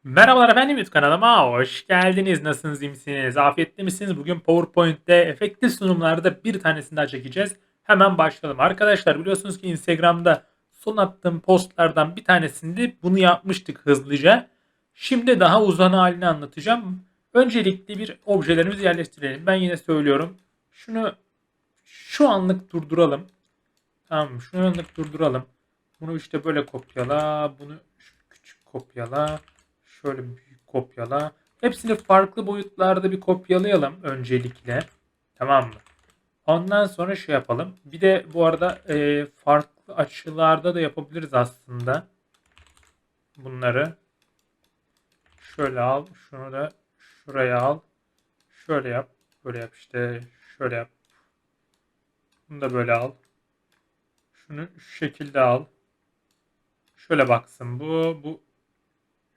Merhabalar efendim, YouTube kanalıma hoş geldiniz. Nasılsınız, iyi misiniz? Afiyetli misiniz? Bugün PowerPoint'te efektif sunumlarda bir tanesini daha çekeceğiz. Hemen başlayalım. Arkadaşlar biliyorsunuz ki Instagram'da son attığım postlardan bir tanesinde bunu yapmıştık hızlıca. Şimdi daha uzun halini anlatacağım. Öncelikle bir objelerimizi yerleştirelim. Ben yine söylüyorum. Şunu şu anlık durduralım. Tamam mı? Şunu anlık durduralım. Bunu işte böyle kopyala. Bunu küçük kopyala. Şöyle büyük kopyala. Hepsini farklı boyutlarda bir kopyalayalım öncelikle. Tamam mı? Ondan sonra şey yapalım. Bir de bu arada farklı açılarda da yapabiliriz aslında. Bunları. Şöyle al. Şunu da şuraya al. Şöyle yap. Böyle yap işte. Şöyle yap. Bunu da böyle al. Şunu şu şekilde al. Şöyle baksın bu. Bu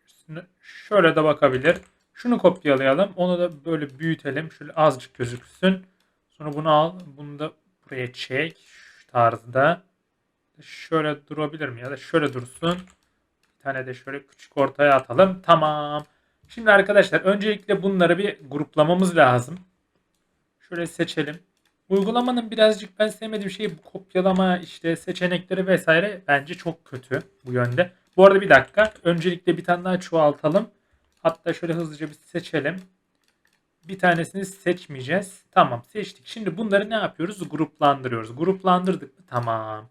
üstüne şöyle de bakabilir. Şunu kopyalayalım. Onu da böyle büyütelim. Şöyle azıcık gözüksün. Sonra bunu al. Bunu da buraya çek. Şu tarzda. Şöyle durabilir mi? Ya da şöyle dursun. Bir tane de şöyle küçük ortaya atalım. Tamam. Şimdi arkadaşlar öncelikle bunları bir gruplamamız lazım. Şöyle seçelim. Uygulamanın birazcık ben sevmediğim şey bu kopyalama işte seçenekleri vesaire bence çok kötü bu yönde. Bu arada bir dakika. Öncelikle bir tane daha çoğaltalım. Hatta şöyle hızlıca bir seçelim. Bir tanesini seçmeyeceğiz. Tamam seçtik. Şimdi bunları ne yapıyoruz? Gruplandırıyoruz. Gruplandırdık mı? Tamam.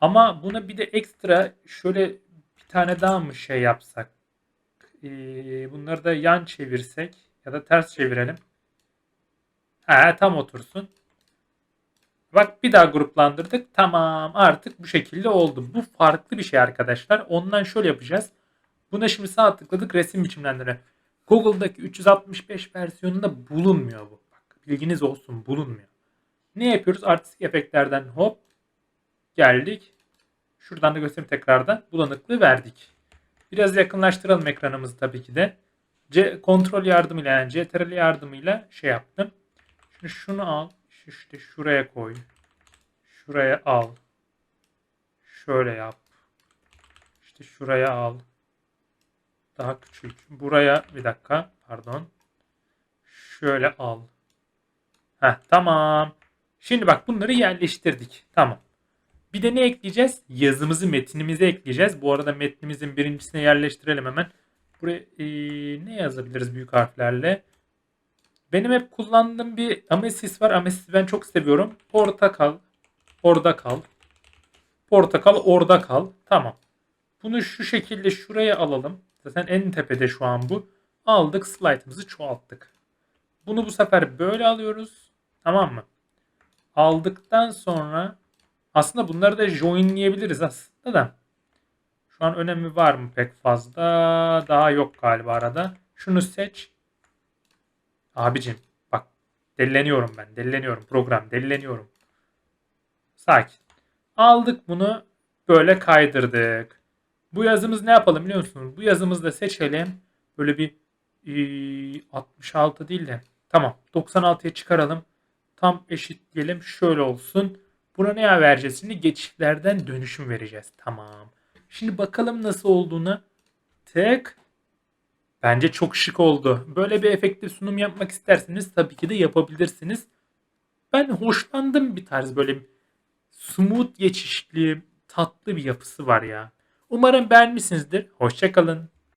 Ama buna bir de ekstra şöyle bir tane daha mı şey yapsak? Bunları da yan çevirsek ya da ters çevirelim. Tam otursun. Bak bir daha gruplandırdık. Tamam artık bu şekilde oldu. Bu farklı bir şey arkadaşlar. Ondan şöyle yapacağız. Buna şimdi sağ tıkladık resim biçimlendirme. Google'daki 365 versiyonunda bulunmuyor bu. Bak bilginiz olsun bulunmuyor. Ne yapıyoruz? Artistik efektlerden hop geldik. Şuradan da göstereyim tekrardan. Bulanıklığı verdik. Biraz yakınlaştıralım ekranımızı tabii ki de. Kontrol yardımıyla yani CTRL yardımıyla şey yaptım. Şimdi şunu al. İşte şuraya koy. Şuraya al. Şöyle yap. İşte şuraya al. Daha küçük. Buraya bir dakika. Pardon. Şöyle al. Tamam. Şimdi bak bunları yerleştirdik. Tamam. Bir de ne ekleyeceğiz? Yazımızı, metnimizi ekleyeceğiz. Bu arada metnimizin birincisine yerleştirelim hemen. Buraya ne yazabiliriz büyük harflerle? Benim hep kullandığım bir Amesis var. Amesis'i ben çok seviyorum. Portakal. Orada kal. Portakal orada kal. Tamam. Bunu şu şekilde şuraya alalım. Zaten en tepede şu an bu. Aldık slide'ımızı çoğalttık. Bunu bu sefer böyle alıyoruz. Tamam mı? Aldıktan sonra aslında bunları da joinleyebiliriz aslında da. Şu an önemi var mı pek fazla? Daha yok galiba arada. Şunu seç. Abicim bak delileniyorum ben. Delileniyorum program. Delileniyorum. Sakin. Aldık bunu böyle kaydırdık. Bu yazımız ne yapalım biliyor musunuz? Bu yazımızı da seçelim. Böyle bir 66 değil de tamam 96'ya çıkaralım. Tam eşitleyelim. Şöyle olsun. Buna ne vereceğiz? Şimdi geçişlerden dönüşüm vereceğiz. Tamam. Şimdi bakalım nasıl olduğunu. Tek. Bence çok şık oldu. Böyle bir efektif sunum yapmak isterseniz tabii ki de yapabilirsiniz. Ben hoşlandım bir tarz böyle smooth geçişli, tatlı bir yapısı var ya. Umarım beğenmişsinizdir. Hoşça kalın.